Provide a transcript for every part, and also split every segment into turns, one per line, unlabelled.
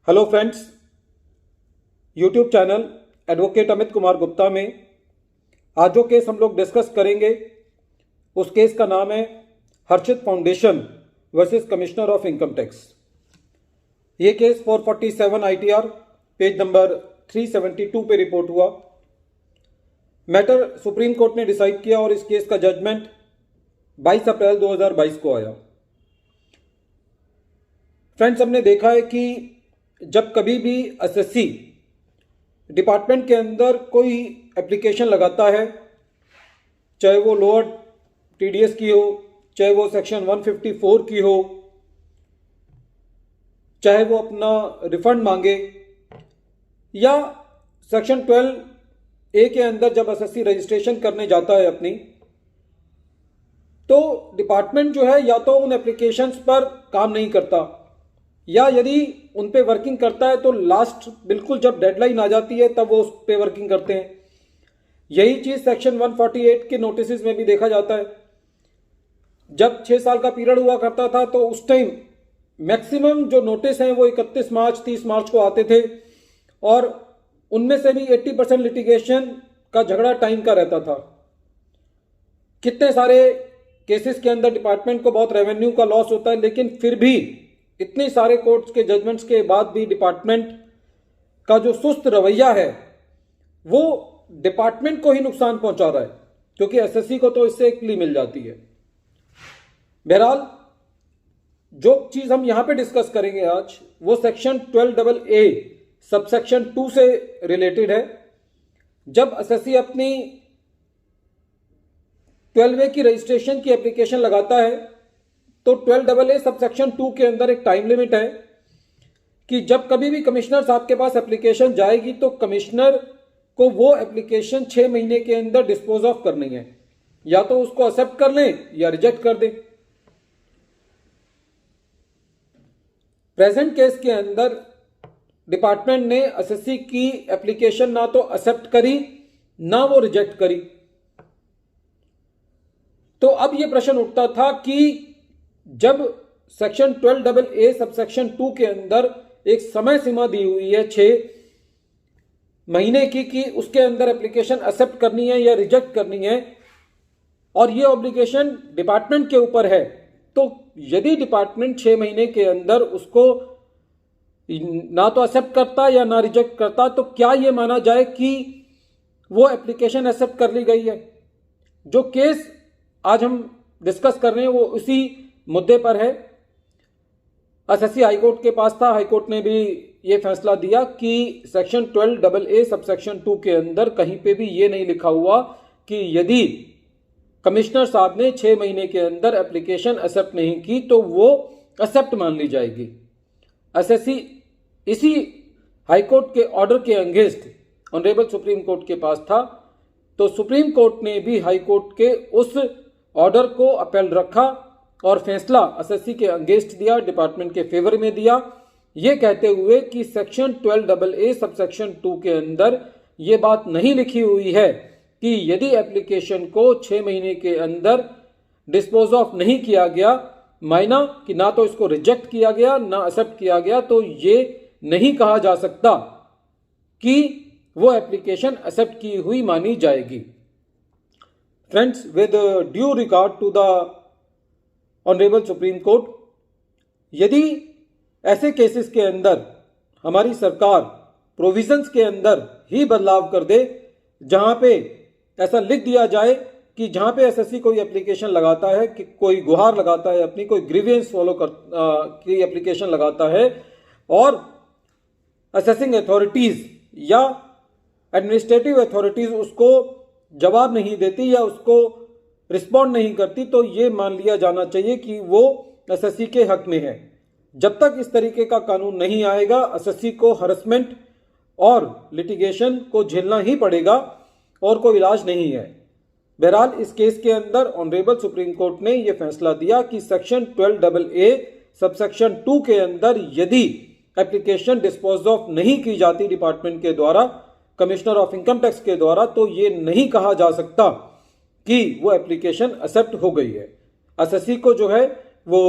Hello friends, YouTube channel advocate Amit Kumar Gupta में आज जो केस हम लोग डिस्कस करेंगे उस केस का नाम है Harshit foundation versus commissioner of income tax. ये केस 447 ITR पेज नंबर 372 पे रिपोर्ट हुआ। मैटर सुप्रीम कोर्ट ने डिसाइड किया और इस केस का जजमेंट 22 अप्रैल 2022 को आया। फ्रेंड्स, हमने देखा है कि जब कभी भी एसएससी डिपार्टमेंट के अंदर कोई एप्लीकेशन लगाता है, चाहे वो लोअर टीडीएस की हो, चाहे वो सेक्शन 154 की हो, चाहे वो अपना रिफंड मांगे, या सेक्शन 12A के अंदर जब एसएससी रजिस्ट्रेशन करने जाता है अपनी, तो डिपार्टमेंट जो है या तो उन एप्लीकेशंस पर काम नहीं करता, या यदि उन पे वर्किंग करता है तो लास्ट बिल्कुल जब डेडलाइन आ जाती है तब वो उस पे वर्किंग करते हैं। यही चीज सेक्शन 148 के नोटिस में भी देखा जाता है। जब 6 साल का पीरियड हुआ करता था तो उस टाइम मैक्सिमम जो नोटिस हैं वो 31 मार्च 30 मार्च को आते थे, और उनमें से भी 80% लिटिगेशन का झगड़ा टाइम का रहता था। कितने सारे केसेस के अंदर डिपार्टमेंट को बहुत रेवेन्यू का लॉस होता है, लेकिन फिर भी इतने सारे कोर्ट्स के जजमेंट्स के बाद भी डिपार्टमेंट का जो सुस्त रवैया है वो डिपार्टमेंट को ही नुकसान पहुंचा रहा है, क्योंकि एसएससी को तो इससे एक प्ली मिल जाती है। बहरहाल जो चीज हम यहां पे डिस्कस करेंगे आज वो सेक्शन 12AA सबसेक्शन 2 से रिलेटेड है। जब एसएससी अपनी 12A की रजिस्ट्रेशन की एप्लीकेशन लगाता है तो 12AA सबसेक्शन 2 के अंदर एक टाइम लिमिट है कि जब कभी भी कमिश्नर साहब के पास एप्लीकेशन जाएगी तो कमिश्नर को वो एप्लीकेशन 6 महीने के अंदर डिस्पोज ऑफ करनी है, या तो उसको एक्सेप्ट कर लें या रिजेक्ट कर दें। प्रेजेंट केस के अंदर डिपार्टमेंट ने एसएससी की एप्लीकेशन ना तो एक्सेप्ट करी ना वो रिजेक्ट करी। तो अब ये प्रश्न उठता था कि जब सेक्शन 12AA सबसेक्शन 2 के अंदर एक समय सीमा दी हुई है 6 महीने की कि उसके अंदर एप्लीकेशन एक्सेप्ट करनी है या रिजेक्ट करनी है, और ये ऑब्लिगेशन डिपार्टमेंट के ऊपर है, तो यदि डिपार्टमेंट 6 महीने के अंदर उसको ना तो एक्सेप्ट करता या ना रिजेक्ट करता, तो क्या ये माना जाए कि वो एप्लीकेशन एक्सेप्ट कर ली गई है? जो केस आज हम डिस्कस कर रहे हैं वो उसी मुद्दे पर है। एसएससी हाईकोर्ट के पास था, हाईकोर्ट ने भी ये फैसला दिया कि सेक्शन 12AA सबसेक्शन 2 के अंदर कहीं पे भी ये नहीं लिखा हुआ कि यदि कमिश्नर साहब ने 6 महीने के अंदर एप्लीकेशन एक्सेप्ट नहीं की तो वो एक्सेप्ट मान ली जाएगी। एसएससी इसी हाईकोर्ट के ऑर्डर के अगेंस्ट ऑनरेबल सुप्रीम कोर्ट के पास था, तो सुप्रीम कोर्ट ने भी हाईकोर्ट के उस ऑर्डर को अपील रखा और फैसला एसएससी के अगेंस्ट दिया, डिपार्टमेंट के फेवर में दिया, ये कहते हुए कि सेक्शन 12AA सबसेक्शन 2 के अंदर ये बात नहीं लिखी हुई है कि यदि एप्लीकेशन को 6 महीने के अंदर डिस्पोज ऑफ नहीं किया गया, मायना कि ना तो इसको रिजेक्ट किया गया ना एक्सेप्ट किया गया, तो ये नहीं कहा जा सकता कि वो एप्लीकेशन एक्सेप्ट की हुई मानी जाएगी। Friends, with due regard to the honourable Supreme Court, यदि ऐसे केसेस के अंदर हमारी सरकार प्रोविजंस के अंदर ही बदलाव कर दे, जहां पे ऐसा लिख दिया जाए कि जहां पे एसएससी कोई एप्लीकेशन लगाता है, कि कोई गुहार लगाता है, अपनी कोई ग्रीवेंस की एप्लीकेशन लगाता है और असेसिंग अथॉरिटीज या एडमिनिस्ट्रेटिव अथॉरिटीज उसको जवाब नहीं देती या उसको रिस्पॉन्ड नहीं करती, तो ये मान लिया जाना चाहिए कि वो एसएससी के हक में है। जब तक इस तरीके का कानून नहीं आएगा एसएससी को हरसमेंट और लिटिगेशन को झेलना ही पड़ेगा और कोई इलाज नहीं है। बहरहाल इस केस के अंदर ऑनरेबल सुप्रीम कोर्ट ने यह फैसला दिया कि सेक्शन 12AA सबसेक्शन 2 के अंदर यदि एप्लीकेशन डिस्पोज ऑफ नहीं की जाती डिपार्टमेंट के द्वारा, कमिश्नर ऑफ इनकम टैक्स के द्वारा, तो ये नहीं कहा जा सकता कि वो एप्लीकेशन एक्सेप्ट हो गई है। एसएससी को जो है वो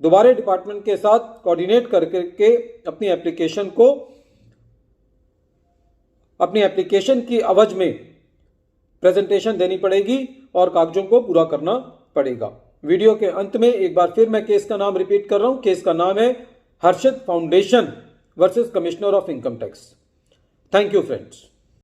दोबारा डिपार्टमेंट के साथ कोऑर्डिनेट करके अपनी एप्लीकेशन की अवज में प्रेजेंटेशन देनी पड़ेगी और कागजों को पूरा करना पड़ेगा। वीडियो के अंत में एक बार फिर मैं केस का नाम रिपीट कर रहा हूं। केस का नाम है Harshit foundation versus commissioner of income tax. Thank you friends.